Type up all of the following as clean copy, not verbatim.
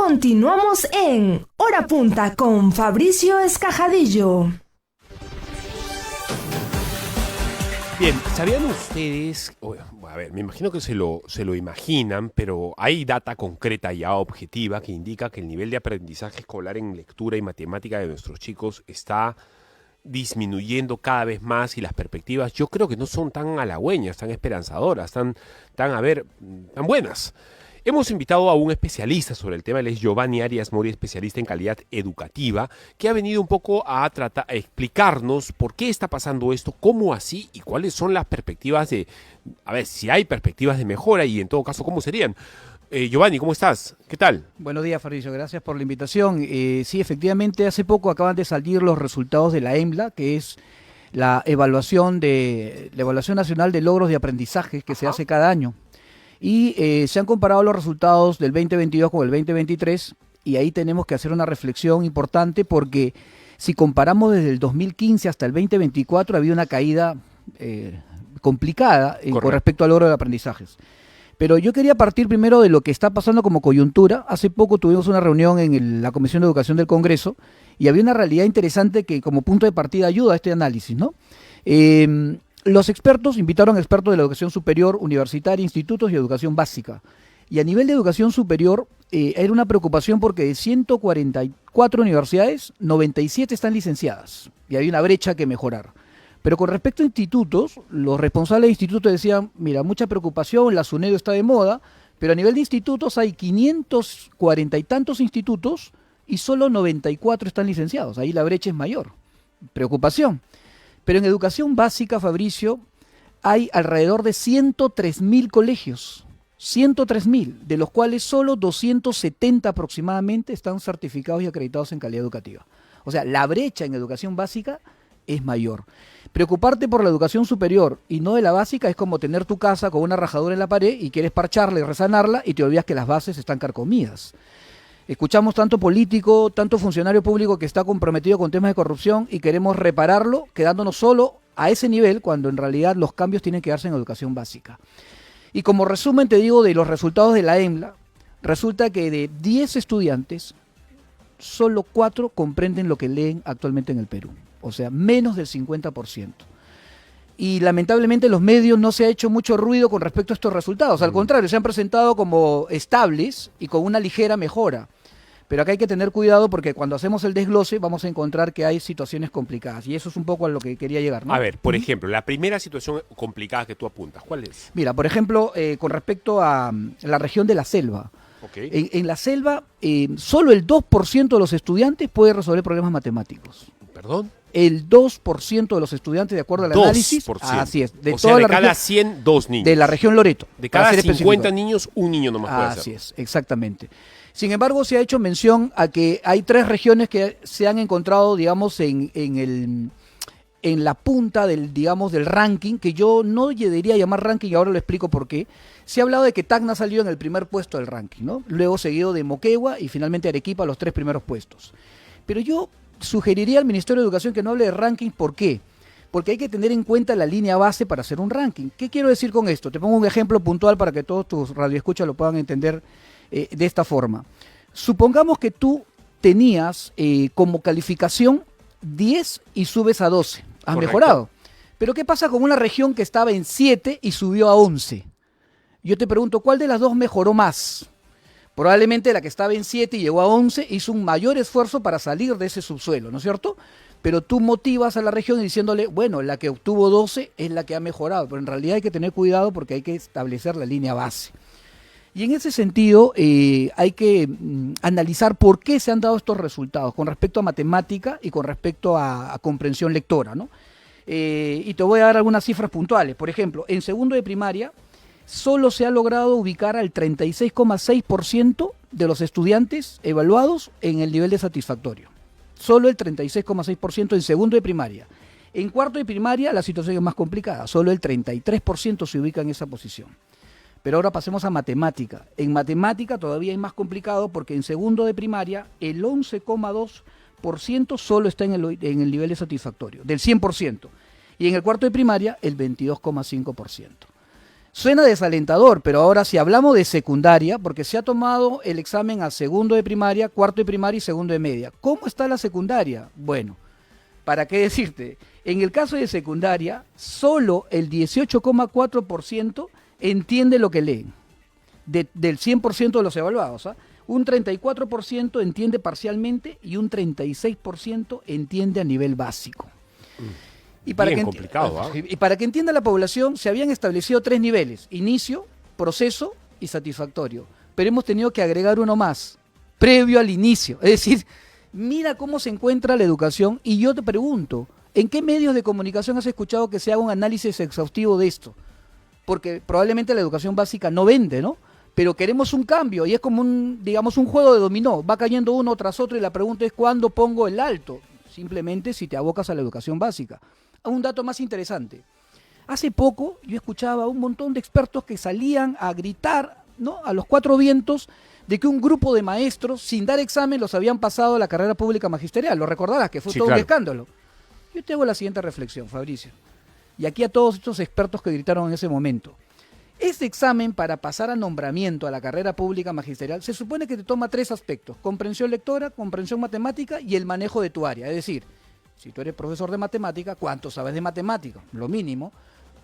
Continuamos en Hora Punta con Fabricio Escajadillo. Bien, ¿sabían ustedes? A ver, me imagino que se lo imaginan, pero hay data concreta ya objetiva que indica que el nivel de aprendizaje escolar en lectura y matemática de nuestros chicos está disminuyendo cada vez más y las perspectivas yo creo que no son tan halagüeñas, tan esperanzadoras, tan buenas. Hemos invitado a un especialista sobre el tema, él es Giovanni Arias Mori, especialista en calidad educativa, que ha venido un poco a explicarnos por qué está pasando esto, cómo así y cuáles son las perspectivas a ver, si hay perspectivas de mejora y en todo caso, ¿cómo serían? Giovanni, ¿cómo estás? ¿Qué tal? Buenos días, Fabricio. Gracias por la invitación. Sí, efectivamente, hace poco acaban de salir los resultados de la EMLA, que es la evaluación nacional de logros de aprendizaje que se hace cada año. Y se han comparado los resultados del 2022 con el 2023 y ahí tenemos que hacer una reflexión importante porque si comparamos desde el 2015 hasta el 2024 había una caída complicada con respecto al logro de aprendizajes. Pero yo quería partir primero de lo que está pasando como coyuntura. Hace poco tuvimos una reunión en la Comisión de Educación del Congreso y había una realidad interesante que como punto de partida ayuda a este análisis, ¿no? Los expertos invitaron a expertos de la educación superior, universitaria, institutos y educación básica. Y a nivel de educación superior era una preocupación porque de 144 universidades, 97 están licenciadas y hay una brecha que mejorar. Pero con respecto a institutos, los responsables de institutos decían, mira, mucha preocupación, la SUNEDU está de moda, pero a nivel de institutos hay 540 y tantos institutos y solo 94 están licenciados. Ahí la brecha es mayor. Preocupación. Pero en educación básica, Fabricio, hay alrededor de 103.000 colegios, 103.000, de los cuales solo 270 aproximadamente están certificados y acreditados en calidad educativa. O sea, la brecha en educación básica es mayor. Preocuparte por la educación superior y no de la básica es como tener tu casa con una rajadura en la pared y quieres parcharla y resanarla y te olvidas que las bases están carcomidas. Escuchamos tanto político, tanto funcionario público que está comprometido con temas de corrupción y queremos repararlo quedándonos solo a ese nivel cuando en realidad los cambios tienen que darse en educación básica. Y como resumen te digo de los resultados de la EMLA, resulta que de 10 estudiantes, solo 4 comprenden lo que leen actualmente en el Perú, o sea, menos del 50%. Y lamentablemente los medios no se ha hecho mucho ruido con respecto a estos resultados. Al contrario, se han presentado como estables y con una ligera mejora. Pero acá hay que tener cuidado porque cuando hacemos el desglose vamos a encontrar que hay situaciones complicadas. Y eso es un poco a lo que quería llegar, ¿no? A ver, por ejemplo, la primera situación complicada que tú apuntas, ¿cuál es? Mira, por ejemplo, con respecto a la región de la selva. Okay. En la selva, solo el 2% de los estudiantes puede resolver problemas matemáticos. ¿Perdón? El 2% de los estudiantes, de acuerdo al análisis, 2%. Así es. O sea, de cada 100, 2 niños. De la región Loreto. De cada 50 niños, un niño nomás puede hacer. Así es, exactamente. Sin embargo, se ha hecho mención a que hay 3 regiones que se han encontrado, digamos, en la punta del, digamos, del ranking, que yo no debería llamar ranking y ahora lo explico por qué. Se ha hablado de que Tacna salió en el primer puesto del ranking, ¿no? Luego seguido de Moquegua y finalmente Arequipa, los 3 primeros puestos. Pero yo sugeriría al Ministerio de Educación que no hable de ranking. ¿Por qué? Porque hay que tener en cuenta la línea base para hacer un ranking. ¿Qué quiero decir con esto? Te pongo un ejemplo puntual para que todos tus radioescuchas lo puedan entender de esta forma. Supongamos que tú tenías como calificación 10 y subes a 12. Has mejorado. Pero ¿qué pasa con una región que estaba en 7 y subió a 11? Yo te pregunto, ¿cuál de las dos mejoró más? Probablemente la que estaba en 7 y llegó a 11 hizo un mayor esfuerzo para salir de ese subsuelo, ¿no es cierto? Pero tú motivas a la región diciéndole, bueno, la que obtuvo 12 es la que ha mejorado, pero en realidad hay que tener cuidado porque hay que establecer la línea base. Y en ese sentido hay que analizar por qué se han dado estos resultados con respecto a matemática y con respecto a comprensión lectora, ¿no? Y te voy a dar algunas cifras puntuales. Por ejemplo, en segundo de primaria solo se ha logrado ubicar al 36,6% de los estudiantes evaluados en el nivel de satisfactorio. Solo el 36,6% en segundo de primaria. En cuarto de primaria la situación es más complicada. Solo el 33% se ubica en esa posición. Pero ahora pasemos a matemática. En matemática todavía es más complicado porque en segundo de primaria el 11,2% solo está en el nivel de satisfactorio, del 100%. Y en el cuarto de primaria el 22,5%. Suena desalentador, pero ahora si hablamos de secundaria, porque se ha tomado el examen a segundo de primaria, cuarto de primaria y segundo de media. ¿Cómo está la secundaria? Bueno, ¿para qué decirte? En el caso de secundaria, solo el 18,4% entiende lo que leen, del 100% de los evaluados. Un 34% entiende parcialmente y un 36% entiende a nivel básico. Y para, Bien complicado, y para que entienda la población, se habían establecido 3 niveles: inicio, proceso y satisfactorio. Pero hemos tenido que agregar uno más, previo al inicio. Es decir, mira cómo se encuentra la educación, y yo te pregunto, ¿en qué medios de comunicación has escuchado que se haga un análisis exhaustivo de esto? Porque probablemente la educación básica no vende, ¿no? Pero queremos un cambio, y es como digamos, un juego de dominó. Va cayendo uno tras otro y la pregunta es ¿cuándo pongo el alto? Simplemente si te abocas a la educación básica. Un dato más interesante. Hace poco yo escuchaba a un montón de expertos que salían a gritar, ¿no?, a los 4 vientos, de que un grupo de maestros, sin dar examen, los habían pasado a la carrera pública magisterial. Lo recordarás, que fue Sí, todo claro. un escándalo. Yo te hago la siguiente reflexión, Fabricio. Y aquí a todos estos expertos que gritaron en ese momento. Este examen para pasar a nombramiento a la carrera pública magisterial se supone que te toma 3 aspectos: comprensión lectora, comprensión matemática y el manejo de tu área. Es decir, si tú eres profesor de matemática, ¿cuánto sabes de matemática? Lo mínimo.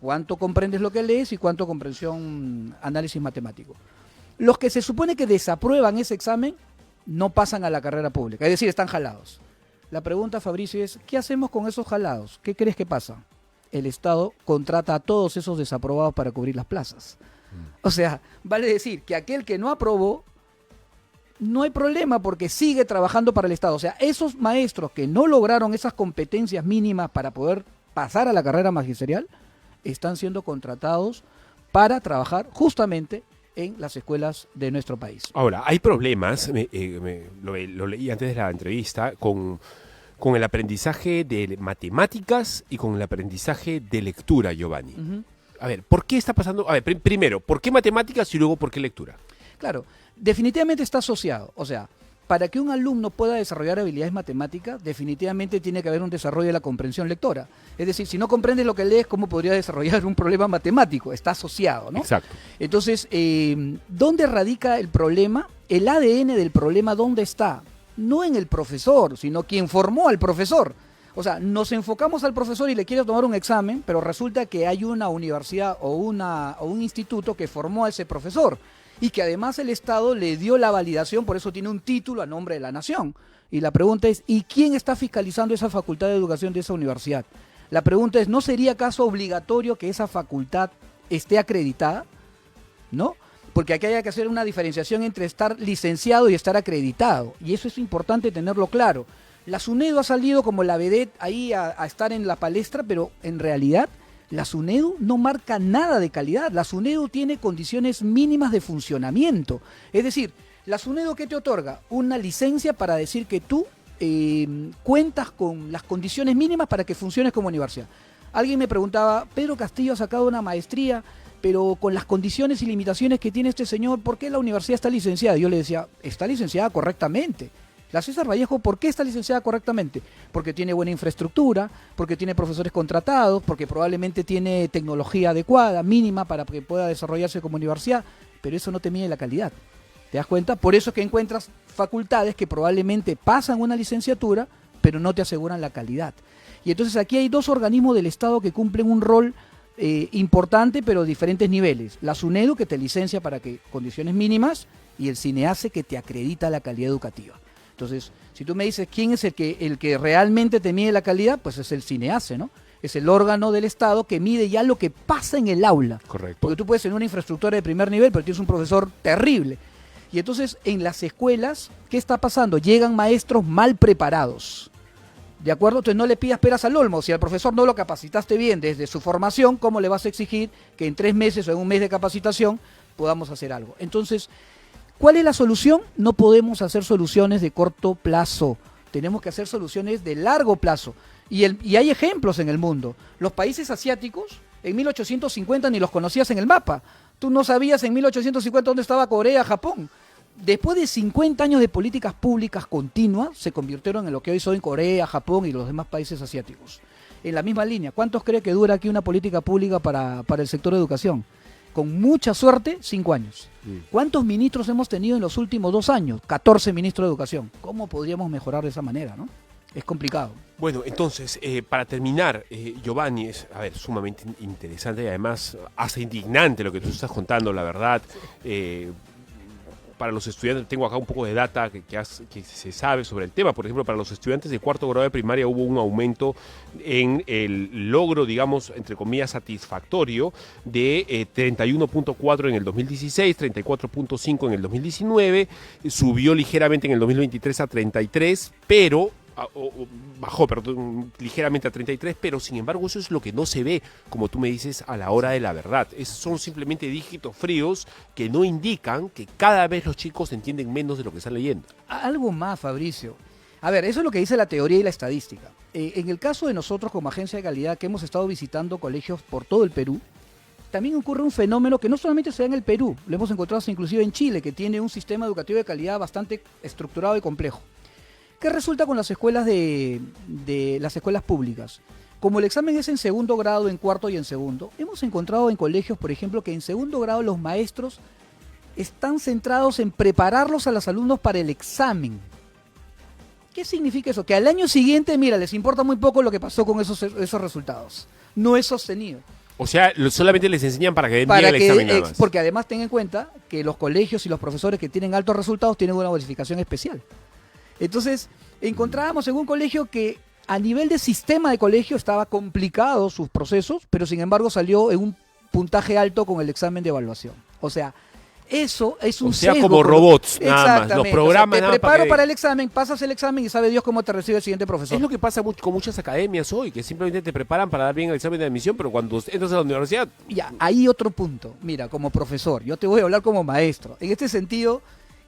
¿Cuánto comprendes lo que lees y cuánto comprensión, análisis matemático? Los que se supone que desaprueban ese examen no pasan a la carrera pública, es decir, están jalados. La pregunta, Fabricio, es ¿qué hacemos con esos jalados? ¿Qué crees que pasa? El Estado contrata a todos esos desaprobados para cubrir las plazas. O sea, vale decir que aquel que no aprobó, no hay problema porque sigue trabajando para el Estado. O sea, esos maestros que no lograron esas competencias mínimas para poder pasar a la carrera magisterial, están siendo contratados para trabajar justamente en las escuelas de nuestro país. Ahora, hay problemas, lo leí antes de la entrevista, con el aprendizaje de matemáticas y con el aprendizaje de lectura, Giovanni. Ujú. A ver, ¿por qué está pasando? A ver, primero, ¿por qué matemáticas y luego por qué lectura? Claro, definitivamente está asociado. O sea, para que un alumno pueda desarrollar habilidades matemáticas, definitivamente tiene que haber un desarrollo de la comprensión lectora. Es decir, si no comprendes lo que lees, ¿cómo podría desarrollar un problema matemático? Está asociado, ¿no? Exacto. Entonces, ¿dónde radica el problema? El ADN del problema, ¿dónde está? No en el profesor, sino quien formó al profesor. O sea, nos enfocamos al profesor y le quiere tomar un examen, pero resulta que hay una universidad o un instituto que formó a ese profesor y que además el Estado le dio la validación, por eso tiene un título a nombre de la nación. Y la pregunta es, ¿y quién está fiscalizando esa facultad de educación de esa universidad? La pregunta es, ¿no sería acaso obligatorio que esa facultad esté acreditada? ¿No? Porque aquí hay que hacer una diferenciación entre estar licenciado y estar acreditado. Y eso es importante tenerlo claro. La SUNEDU ha salido como la vedette ahí a estar en la palestra, pero en realidad la SUNEDU no marca nada de calidad. La SUNEDU tiene condiciones mínimas de funcionamiento. Es decir, la SUNEDU, ¿qué te otorga? Una licencia para decir que tú cuentas con las condiciones mínimas para que funciones como universidad. Alguien me preguntaba, Pedro Castillo ha sacado una maestría, pero con las condiciones y limitaciones que tiene este señor, ¿por qué la universidad está licenciada? Yo le decía, está licenciada correctamente. La César Vallejo, ¿por qué está licenciada correctamente? Porque tiene buena infraestructura, porque tiene profesores contratados, porque probablemente tiene tecnología adecuada, mínima, para que pueda desarrollarse como universidad, pero eso no te mide la calidad. ¿Te das cuenta? Por eso es que encuentras facultades que probablemente pasan una licenciatura, pero no te aseguran la calidad. Y entonces aquí hay 2 organismos del Estado que cumplen un rol importante, pero a diferentes niveles. La SUNEDU, que te licencia para que condiciones mínimas, y el CINEACE, que te acredita la calidad educativa. Entonces, si tú me dices quién es el que realmente te mide la calidad, pues es el CINEACE, ¿no? Es el órgano del Estado que mide ya lo que pasa en el aula. Correcto. Porque tú puedes tener una infraestructura de primer nivel, pero tienes un profesor terrible. Y entonces, en las escuelas, ¿qué está pasando? Llegan maestros mal preparados. ¿De acuerdo? Entonces no le pidas peras al olmo. Si al profesor no lo capacitaste bien desde su formación, ¿cómo le vas a exigir que en 3 meses o en un mes de capacitación podamos hacer algo? Entonces, ¿cuál es la solución? No podemos hacer soluciones de corto plazo. Tenemos que hacer soluciones de largo plazo. Y hay ejemplos en el mundo. Los países asiáticos, en 1850 ni los conocías en el mapa. Tú no sabías en 1850 dónde estaba Corea, Japón. Después de 50 años de políticas públicas continuas, se convirtieron en lo que hoy son Corea, Japón y los demás países asiáticos. En la misma línea, ¿cuántos cree que dura aquí una política pública para el sector de educación? con mucha suerte, 5 años. ¿Cuántos ministros hemos tenido en los últimos 2 años? 14 ministros de educación. ¿Cómo podríamos mejorar de esa manera, no? Es complicado. Bueno, entonces, para terminar, Giovanni, es, a ver, sumamente interesante y además hasta indignante lo que tú estás contando, la verdad. Para los estudiantes, tengo acá un poco de data que se sabe sobre el tema. Por ejemplo, para los estudiantes de cuarto grado de primaria hubo un aumento en el logro, digamos, entre comillas, satisfactorio de 31.4 en el 2016, 34.5 en el 2019, subió ligeramente en el 2023 a 33, pero bajó, perdón, ligeramente a 33, pero sin embargo eso es lo que no se ve, como tú me dices, a la hora de la verdad. Son simplemente dígitos fríos que no indican que cada vez los chicos entienden menos de lo que están leyendo. Algo más, Fabricio. A ver, eso es lo que dice la teoría y la estadística. En el caso de nosotros como agencia de calidad que hemos estado visitando colegios por todo el Perú, también ocurre un fenómeno que no solamente se da en el Perú, lo hemos encontrado inclusive en Chile, que tiene un sistema educativo de calidad bastante estructurado y complejo. ¿Qué resulta con las escuelas de las escuelas públicas? Como el examen es en segundo grado, en cuarto y en segundo, hemos encontrado en colegios, por ejemplo, que en segundo grado los maestros están centrados en prepararlos a los alumnos para el examen. ¿Qué significa eso? Que al año siguiente, mira, les importa muy poco lo que pasó con esos resultados. No es sostenido. O sea, solamente les enseñan para que den bien el examen nada más. Porque además ten en cuenta que los colegios y los profesores que tienen altos resultados tienen una bonificación especial. Entonces, encontrábamos en un colegio que a nivel de sistema de colegio estaba complicado sus procesos, pero sin embargo salió en un puntaje alto con el examen de evaluación. O sea, eso es un sesgo. O sea, como robots, nada más. Los programas, o sea, te preparo para el examen, pasas el examen y sabe Dios cómo te recibe el siguiente profesor. Es lo que pasa con muchas academias hoy, que simplemente te preparan para dar bien el examen de admisión, pero cuando entras a la universidad... Ya, hay otro punto. Mira, como profesor, yo te voy a hablar como maestro. En este sentido,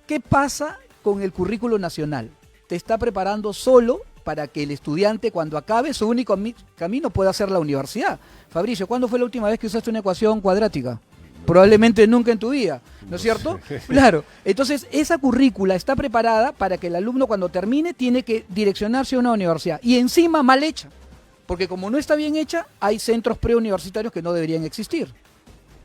¿qué pasa con el currículo nacional? Te está preparando solo para que el estudiante, cuando acabe, su único camino pueda ser la universidad. Fabricio, ¿cuándo fue la última vez que usaste una ecuación cuadrática? Probablemente nunca en tu vida, ¿no es cierto? Claro. Entonces, esa currícula está preparada para que el alumno, cuando termine, tiene que direccionarse a una universidad. Y encima, mal hecha. Porque como no está bien hecha, hay centros preuniversitarios que no deberían existir.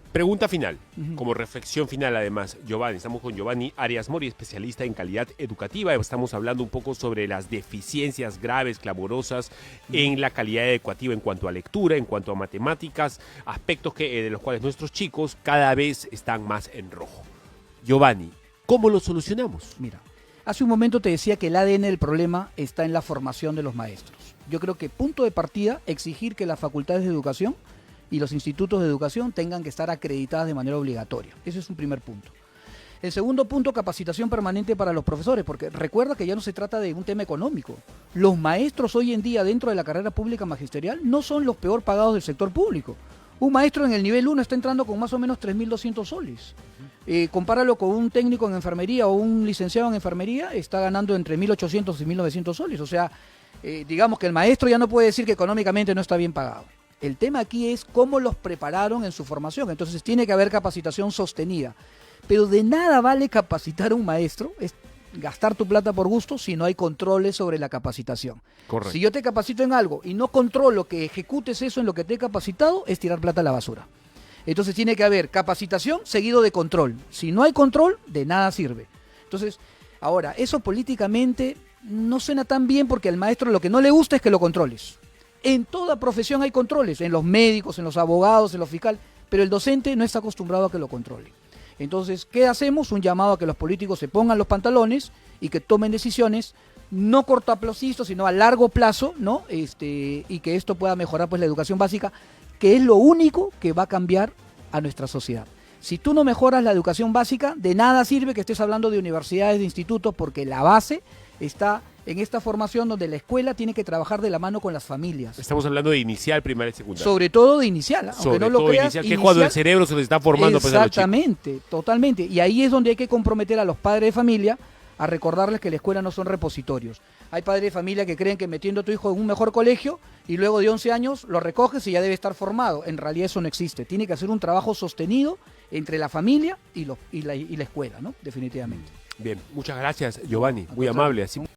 Pregunta final, como reflexión final además, Giovanni, estamos con Giovanni Arias Mori, especialista en calidad educativa, estamos hablando un poco sobre las deficiencias graves, clamorosas en la calidad educativa en cuanto a lectura, en cuanto a matemáticas, aspectos de los cuales nuestros chicos cada vez están más en rojo. Giovanni, ¿cómo lo solucionamos? Mira, hace un momento te decía que el ADN del problema está en la formación de los maestros. Yo creo que punto de partida, exigir que las facultades de educación y los institutos de educación tengan que estar acreditadas de manera obligatoria. Ese es un primer punto. El segundo punto, capacitación permanente para los profesores, porque recuerda que ya no se trata de un tema económico. Los maestros hoy en día dentro de la carrera pública magisterial no son los peor pagados del sector público. Un maestro en el nivel 1 está entrando con más o menos 3.200 soles. Compáralo con un técnico en enfermería o un licenciado en enfermería, está ganando entre 1.800 y 1.900 soles. O sea, digamos que el maestro ya no puede decir que económicamente no está bien pagado. El tema aquí es cómo los prepararon en su formación. Entonces tiene que haber capacitación sostenida. Pero de nada vale capacitar a un maestro, es gastar tu plata por gusto si no hay controles sobre la capacitación. Correcto. Si yo te capacito en algo y no controlo que ejecutes eso en lo que te he capacitado, es tirar plata a la basura. Entonces tiene que haber capacitación seguido de control. Si no hay control, de nada sirve. Entonces, ahora, eso políticamente no suena tan bien porque al maestro lo que no le gusta es que lo controles. En toda profesión hay controles, en los médicos, en los abogados, en los fiscales, pero el docente no está acostumbrado a que lo controle. Entonces, ¿qué hacemos? Un llamado a que los políticos se pongan los pantalones y que tomen decisiones no cortoplacistas, sino a largo plazo, ¿no? Y que esto pueda mejorar pues la educación básica, que es lo único que va a cambiar a nuestra sociedad. Si tú no mejoras la educación básica, de nada sirve que estés hablando de universidades, de institutos, porque la base está en esta formación donde la escuela tiene que trabajar de la mano con las familias. Estamos hablando de inicial, primaria y secundaria. Sobre todo de inicial, aunque no lo creas. Inicial, que es cuando el cerebro se les está formando. Exactamente, totalmente. Y ahí es donde hay que comprometer a los padres de familia a recordarles que la escuela no son repositorios. Hay padres de familia que creen que metiendo a tu hijo en un mejor colegio y luego de 11 años lo recoges y ya debe estar formado. En realidad eso no existe. Tiene que hacer un trabajo sostenido entre la familia y la escuela, ¿no? Definitivamente. Bien, muchas gracias, Giovanni. Muy amable. Así